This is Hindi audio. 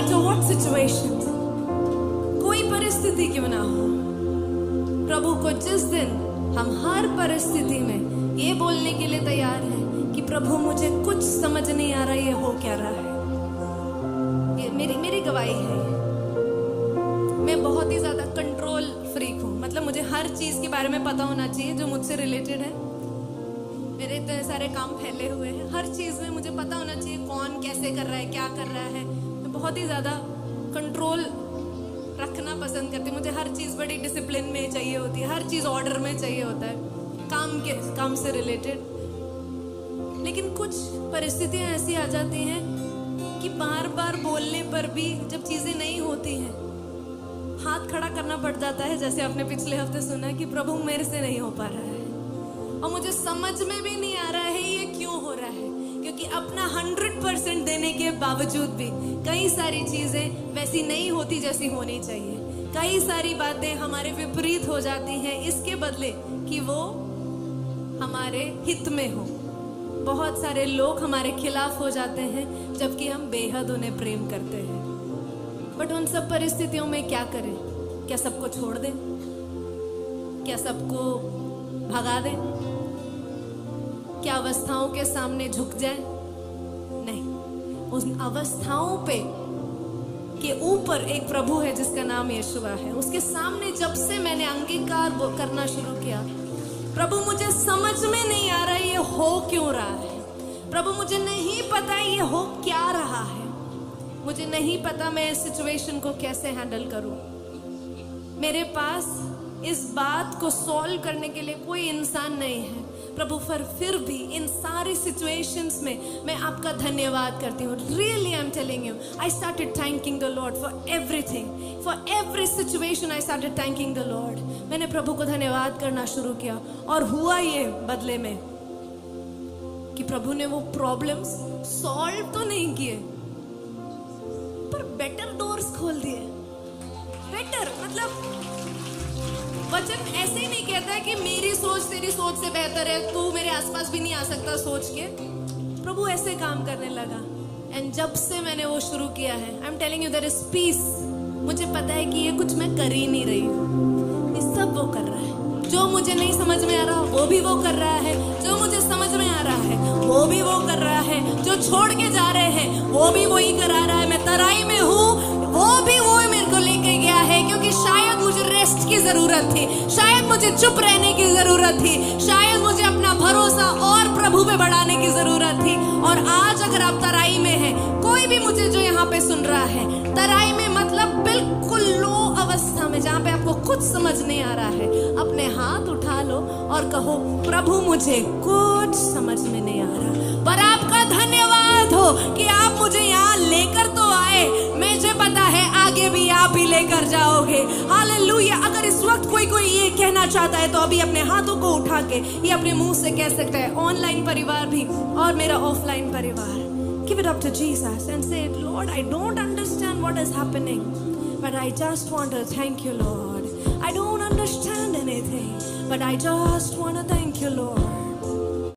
matter what situation, कोई परिस्थिति क्यों ना हो, प्रभु को जिस दिन हम हर परिस्थिति में ये बोलने के लिए तैयार हैं कि प्रभु मुझे कुछ समझ नहीं आ रहा, ये हो क्या रहा है, ये मेरी गवाही है। मैं बहुत ही ज्यादा कंट्रोल फ्रीक हूँ, मतलब मुझे हर चीज के बारे में पता होना चाहिए जो मुझसे रिलेटेड है। मेरे इतने सारे काम फैले हुए हैं, हर चीज में मुझे पता होना चाहिए कौन कैसे कर रहा है, क्या कर रहा है। मैं बहुत ही ज्यादा कंट्रोल रखना पसंद करती हूँ। मुझे हर चीज बड़ी डिसिप्लिन में चाहिए होती है, हर चीज ऑर्डर में चाहिए होता है, काम से रिलेटेड। लेकिन कुछ परिस्थितियां ऐसी आ जाती हैं कि बार बार बोलने पर भी जब चीजें नहीं होती हैं, हाथ खड़ा करना पड़ जाता है। जैसे आपने पिछले हफ्ते सुना कि प्रभु मेरे से नहीं हो पा रहा है, और मुझे समझ में भी नहीं आ रहा है ये क्यों हो रहा है, क्योंकि अपना 100% देने के बावजूद भी कई सारी चीजें वैसी नहीं होती जैसी होनी चाहिए। कई सारी बातें हमारे विपरीत हो जाती हैं, इसके बदले कि वो हमारे हित में हो। बहुत सारे लोग हमारे खिलाफ हो जाते हैं जबकि हम बेहद उन्हें प्रेम करते हैं। बट उन सब परिस्थितियों में क्या करें? क्या सबको छोड़ दें? क्या सबको भगा दें? क्या अवस्थाओं के सामने झुक जाए? नहीं, उन अवस्थाओं पे के ऊपर एक प्रभु है जिसका नाम यीशुआ है। उसके सामने जब से मैंने अंगीकार करना शुरू किया, प्रभु मुझे समझ में नहीं आ रहा है ये हो क्यों रहा है, प्रभु मुझे नहीं पता ये हो क्या रहा है, मुझे नहीं पता मैं इस सिचुएशन को कैसे हैंडल करूं। मेरे पास इस बात को सॉल्व करने के लिए कोई इंसान नहीं है प्रभु, पर फिर भी इन सारी सिचुएशंस में मैं आपका धन्यवाद करती हूँ। Really I am telling you, I started thanking the Lord for everything, for every situation I started thanking the Lord. मैंने प्रभु को धन्यवाद करना शुरू किया, और हुआ ये बदले में कि प्रभु ने वो प्रॉब्लम्स सॉल्व तो नहीं किए, पर बेटर डोर्स खोल दिए। बेटर मतलब वचन ऐसे ही नहीं कहता है कि मेरी सोच तेरी सोच से बेहतर है, तू मेरे आसपास भी नहीं आ सकता सोच के। प्रभु ऐसे काम करने लगा, एंड जब से मैंने वो शुरू किया है, I am telling you there is peace. मुझे पता है कि ये कुछ मैं कर ही नहीं रही हूँ, ये सब वो कर रहा है। जो मुझे नहीं समझ में आ रहा वो भी वो कर रहा है, जो मुझे समझ में आ रहा है वो भी वो कर रहा है, जो छोड़ के जा रहे हैं वो भी वही करा रहा है। मैं तराई में हूँ, वो भी वो मेरे को लेके गया है, क्योंकि शायद मुझे रेस्ट की जरूरत थी, शायद मुझे चुप रहने की जरूरत थी, शायद मुझे अपना भरोसा और प्रभु पे बढ़ाने की जरूरत थी। और आज अगर आप तराई में हैं, कोई भी मुझे जो यहाँ पे सुन रहा है, तराई में मतलब बिल्कुल लो अवस्था में, जहाँ पे आपको कुछ समझ नहीं आ रहा है, अपने हाथ उठा लो और कहो प्रभु मुझे कुछ समझ में नहीं आ रहा, पर आपका धन्यवाद हो कि आप मुझे यहाँ लेकर तो आए, मुझे पता है आगे भी आप ही लेकर जाओगे। हालेलुया। अगर इस वक्त कोई ये कहना चाहता है तो अभी अपने हाथों को उठा के ये अपने मुंह से कह सकता है, ऑनलाइन परिवार भी और मेरा ऑफलाइन परिवार। Give it up to Jesus and say, Lord, I don't understand what is happening, but I just want to thank you, Lord. I don't understand anything, but I just want to thank you, Lord.